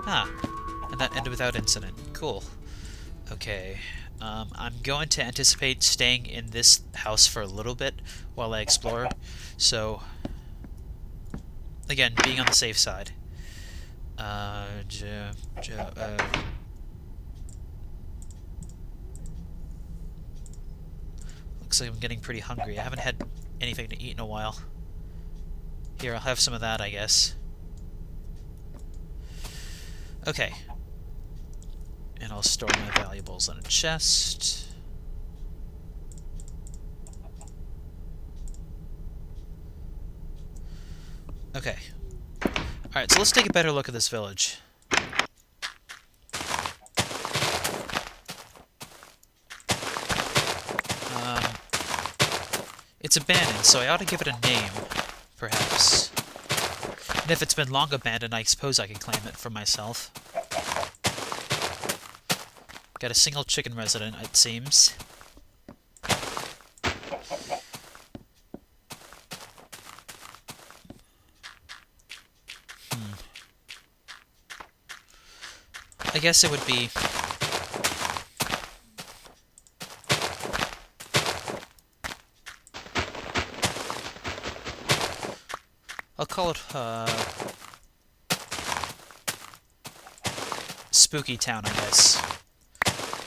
Ah, and that ended without incident. Cool. Okay. I'm going to anticipate staying in this house for a little bit while I explore. So, again, being on the safe side. Looks like I'm getting pretty hungry. I haven't had anything to eat in a while. Here, I'll have some of that, I guess. Okay. And I'll store my valuables in a chest. Okay. Alright, so let's take a better look at this village. It's abandoned, so I ought to give it a name, perhaps. And if it's been long abandoned, I suppose I can claim it for myself. Got a single chicken resident, it seems. I guess it would be... I'll call it, Spooky Town, I guess.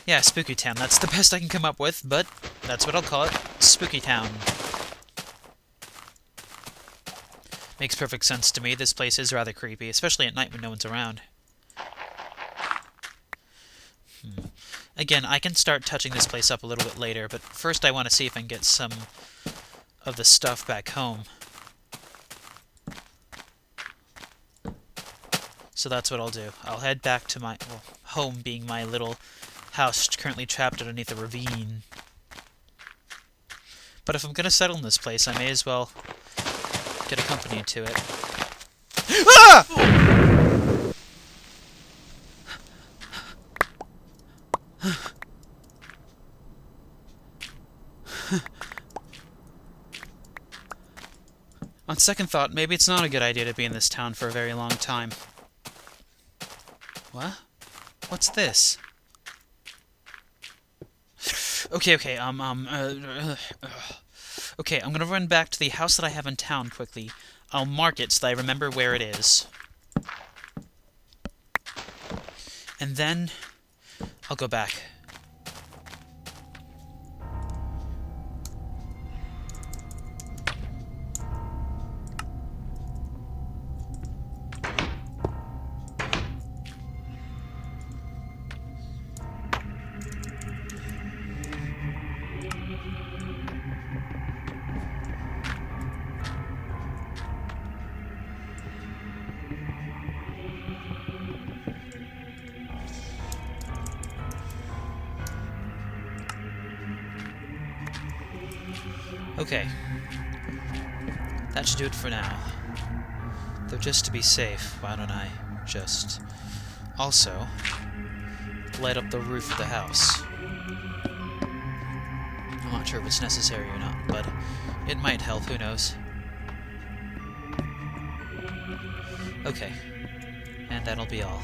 Yeah, Spooky Town. That's the best I can come up with, but that's what I'll call it. Spooky Town. Makes perfect sense to me. This place is rather creepy, especially at night when no one's around. Again, I can start touching this place up a little bit later, but first I want to see if I can get some of the stuff back home. So that's what I'll do. I'll head back to my home, being my little house currently trapped underneath a ravine. But if I'm going to settle in this place, I may as well get accompanied to it. Ah! On second thought, maybe it's not a good idea to be in this town for a very long time. What? What's this? Okay, okay, okay, I'm gonna run back to the house that I have in town quickly. I'll mark it so that I remember where it is. And then I'll go back. Okay. That should do it for now. Though just to be safe, why don't I just also light up the roof of the house? I'm not sure if it's necessary or not, but it might help, who knows. Okay. And that'll be all.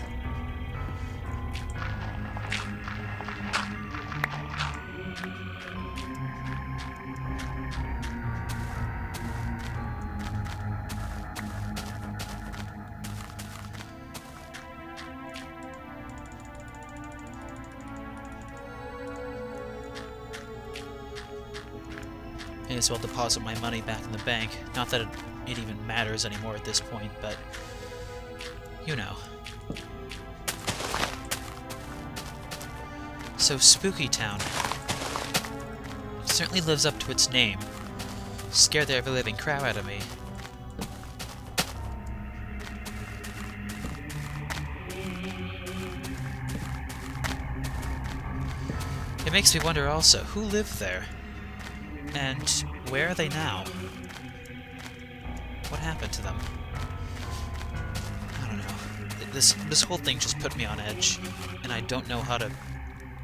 May as well deposit my money back in the bank. Not that it even matters anymore at this point, but you know. So, Spooky Town. It certainly lives up to its name. Scared the ever-living crap out of me. It makes me wonder also, who lived there? And where are they now? What happened to them? I don't know. This whole thing just put me on edge, and I don't know how to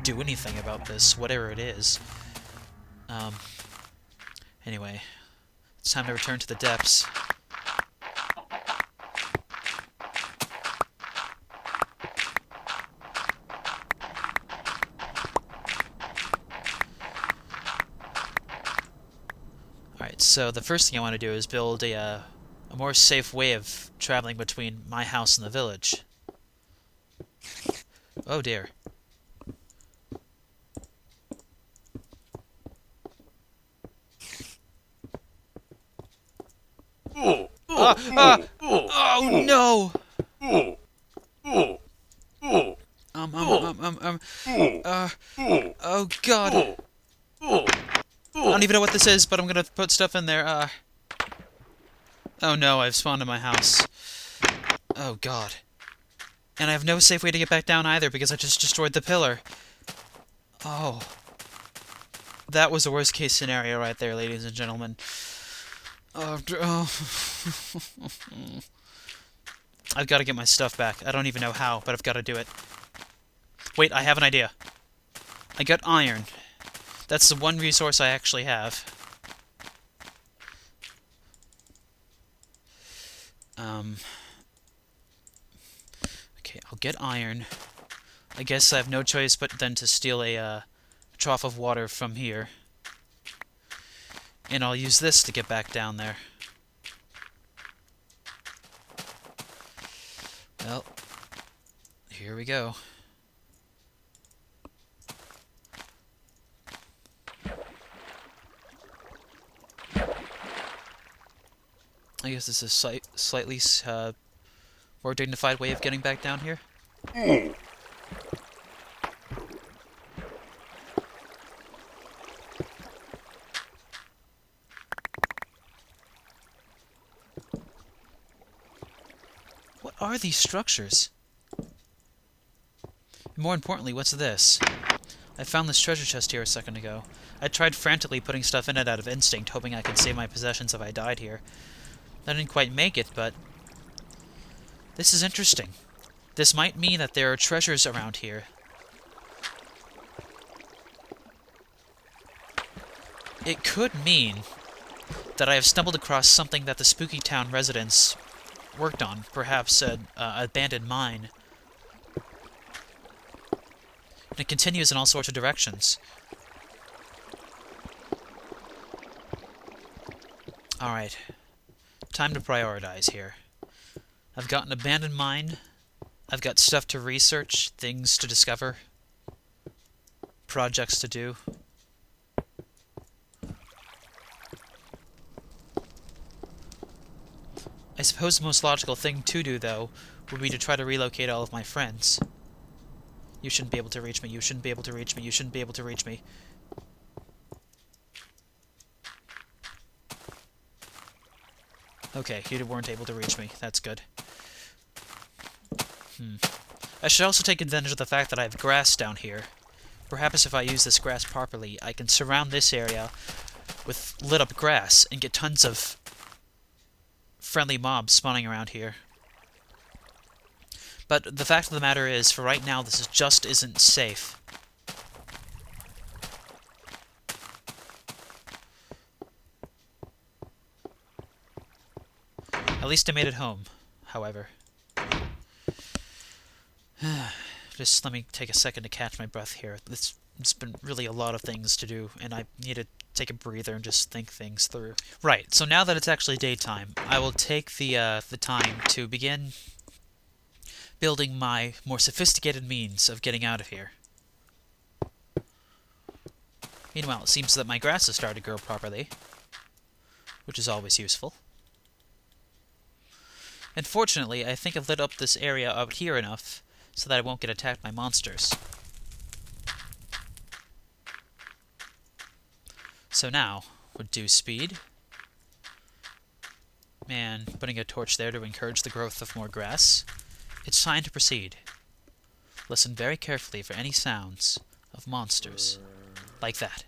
do anything about this, whatever it is. Anyway, it's time to return to the depths. So the first thing I want to do is build a more safe way of traveling between my house and the village. Oh dear. Oh no! Oh god. I don't even know what this is, but I'm gonna put stuff in there. Oh no, I've spawned in my house. Oh god. And I have no safe way to get back down either because I just destroyed the pillar. Oh. That was the worst case scenario right there, ladies and gentlemen. Oh. I've got to get my stuff back. I don't even know how, but I've got to do it. Wait, I have an idea. I got iron. That's the one resource I actually have. Okay, I'll get iron. I guess I have no choice but then to steal a trough of water from here. And I'll use this to get back down there. Well, here we go. I guess this is a slightly more dignified way of getting back down here. What are these structures? And more importantly, what's this? I found this treasure chest here a second ago. I tried frantically putting stuff in it out of instinct, hoping I could save my possessions if I died here. I didn't quite make it, but this is interesting. This might mean that there are treasures around here. It could mean that I have stumbled across something that the Spooky Town residents worked on, perhaps an abandoned mine. And it continues in all sorts of directions. Alright. Time to prioritize here. I've got an abandoned mine. I've got stuff to research, things to discover, projects to do. I suppose the most logical thing to do, though, would be to try to relocate all of my friends. You shouldn't be able to reach me, you shouldn't be able to reach me, you shouldn't be able to reach me. Okay, you weren't able to reach me. That's good. I should also take advantage of the fact that I have grass down here. Perhaps if I use this grass properly, I can surround this area with lit-up grass and get tons of friendly mobs spawning around here. But the fact of the matter is, for right now, this just isn't safe. At least I made it home, however. Just let me take a second to catch my breath here. It's been really a lot of things to do, and I need to take a breather and just think things through. Right, so now that it's actually daytime, I will take the time to begin building my more sophisticated means of getting out of here. Meanwhile, it seems that my grass has started to grow properly, which is always useful. And fortunately, I think I've lit up this area out here enough so that I won't get attacked by monsters. So now, reduce speed. And putting a torch there to encourage the growth of more grass. It's time to proceed. Listen very carefully for any sounds of monsters. Like that.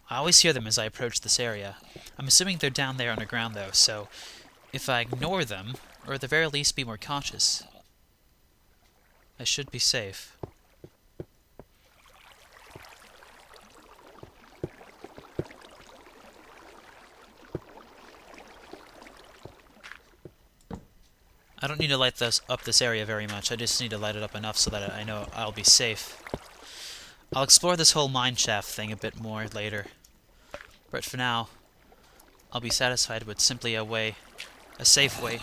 I always hear them as I approach this area. I'm assuming they're down there underground though, so if I ignore them, or at the very least be more cautious, I should be safe. I don't need to light up this area very much, I just need to light it up enough so that I know I'll be safe. I'll explore this whole mine shaft thing a bit more later, but for now, I'll be satisfied with simply a safe way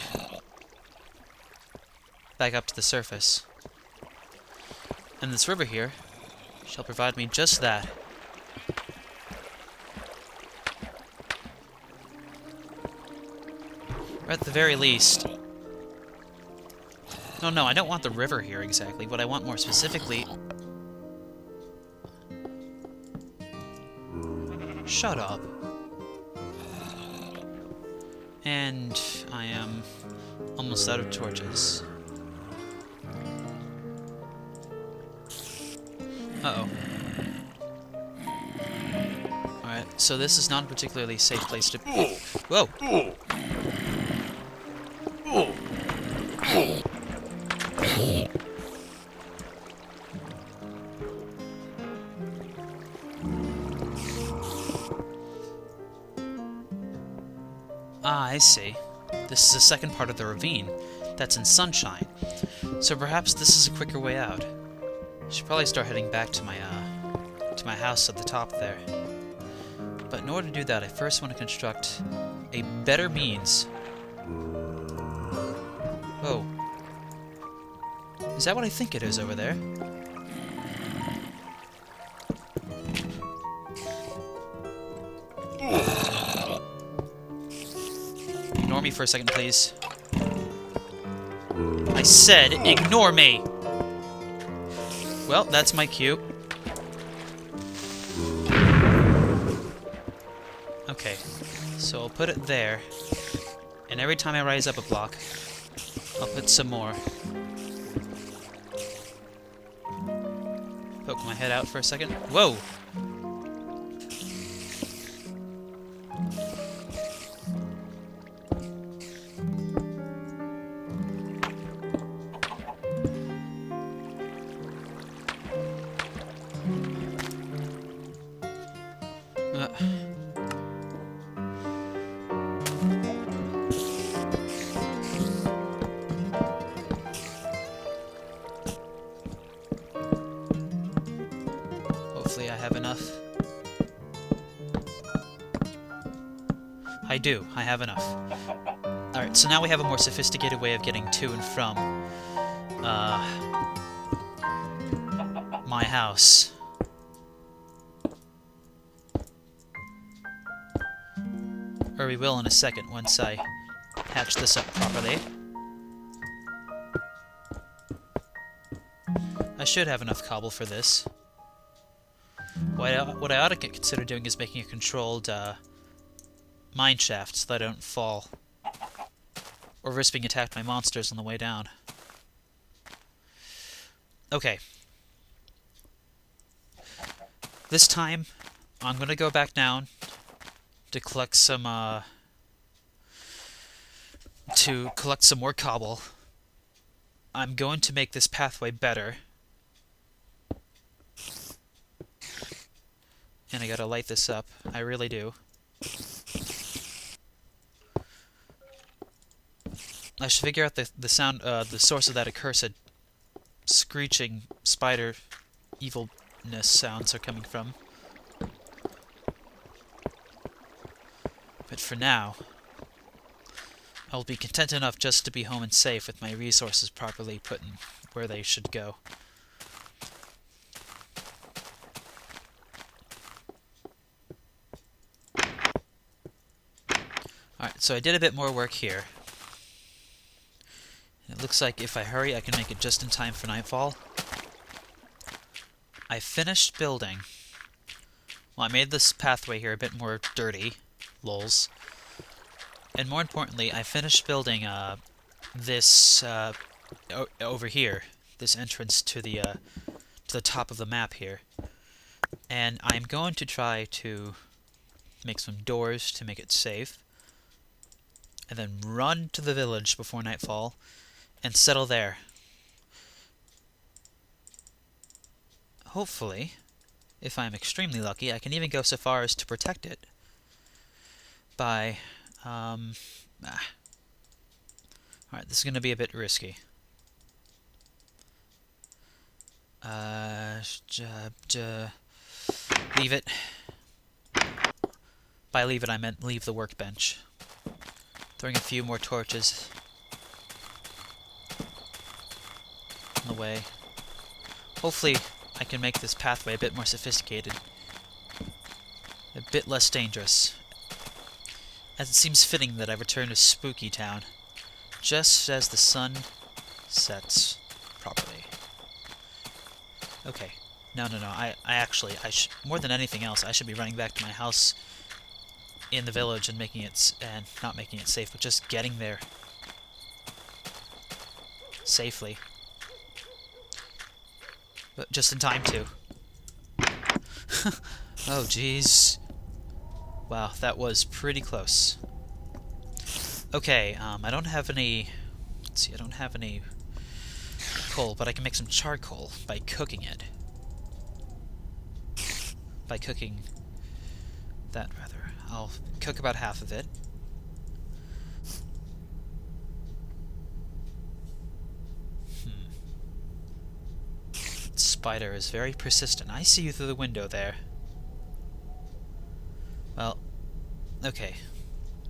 back up to the surface. And this river here shall provide me just that. Or at the very least... No, I don't want the river here exactly. What I want more specifically... Shut up. And I am almost out of torches. Uh-oh. Alright, so this is not a particularly safe place to... Whoa! Ah, I see. This is the second part of the ravine. That's in sunshine. So perhaps this is a quicker way out. I should probably start heading back to my house at the top there. But in order to do that, I first want to construct a better means. Whoa. Is that what I think it is over there? Ignore me for a second, please. I said, ignore me! Well, that's my cue. Okay, so I'll put it there. And every time I rise up a block, I'll put some more. Poke my head out for a second. Whoa! Hopefully I have enough. I do. I have enough. Alright, so now we have a more sophisticated way of getting to and from my house. Or we will in a second once I hatch this up properly. I should have enough cobble for this. What I ought to consider doing is making a controlled mine shaft so that I don't fall or risk being attacked by monsters on the way down. Okay. This time, I'm gonna go back down to collect some more cobble. I'm going to make this pathway better. And I gotta light this up. I really do. I should figure out the source of that accursed screeching spider evilness sounds are coming from. But for now, I'll be content enough just to be home and safe with my resources properly put in where they should go. Alright, so I did a bit more work here. It looks like if I hurry, I can make it just in time for nightfall. I finished building. Well, I made this pathway here a bit more dirty. Lols. And more importantly, I finished building this over here. This entrance to the top of the map here. And I'm going to try to make some doors to make it safe. And then run to the village before nightfall and settle there. Hopefully, if I'm extremely lucky, I can even go so far as to protect it by... Alright, this is going to be a bit risky. Leave it. By leave it, I meant leave the workbench. Throwing a few more torches in the way. Hopefully, I can make this pathway a bit more sophisticated. A bit less dangerous. As it seems fitting that I return to Spooky Town, just as the sun sets properly. Okay. No. I actually, more than anything else, I should be running back to my house in the village and making it, and not making it safe, but just getting there safely. But just in time, too. Oh, jeez. Wow, that was pretty close. Okay, I don't have any... Let's see, I don't have any coal, but I can make some charcoal by cooking it. By cooking that, rather. I'll cook about half of it. Spider is very persistent. I see you through the window there. Well, okay.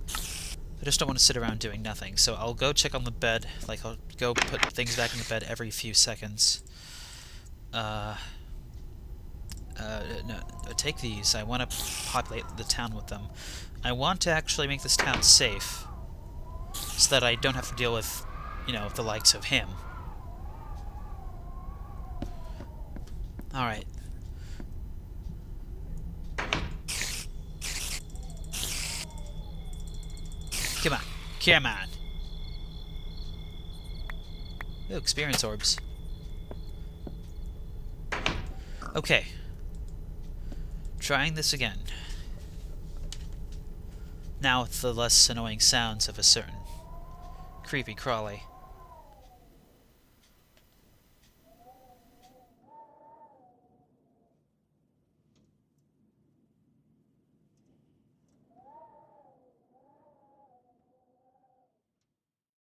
I just don't want to sit around doing nothing, so I'll go check on the bed. Like, I'll go put things back in the bed every few seconds. No, take these. I want to populate the town with them. I want to actually make this town safe, so that I don't have to deal with, you know, the likes of him. Alright. Come on. Come on. Ooh, experience orbs. Okay. Trying this again. Now with the less annoying sounds of a certain creepy crawly.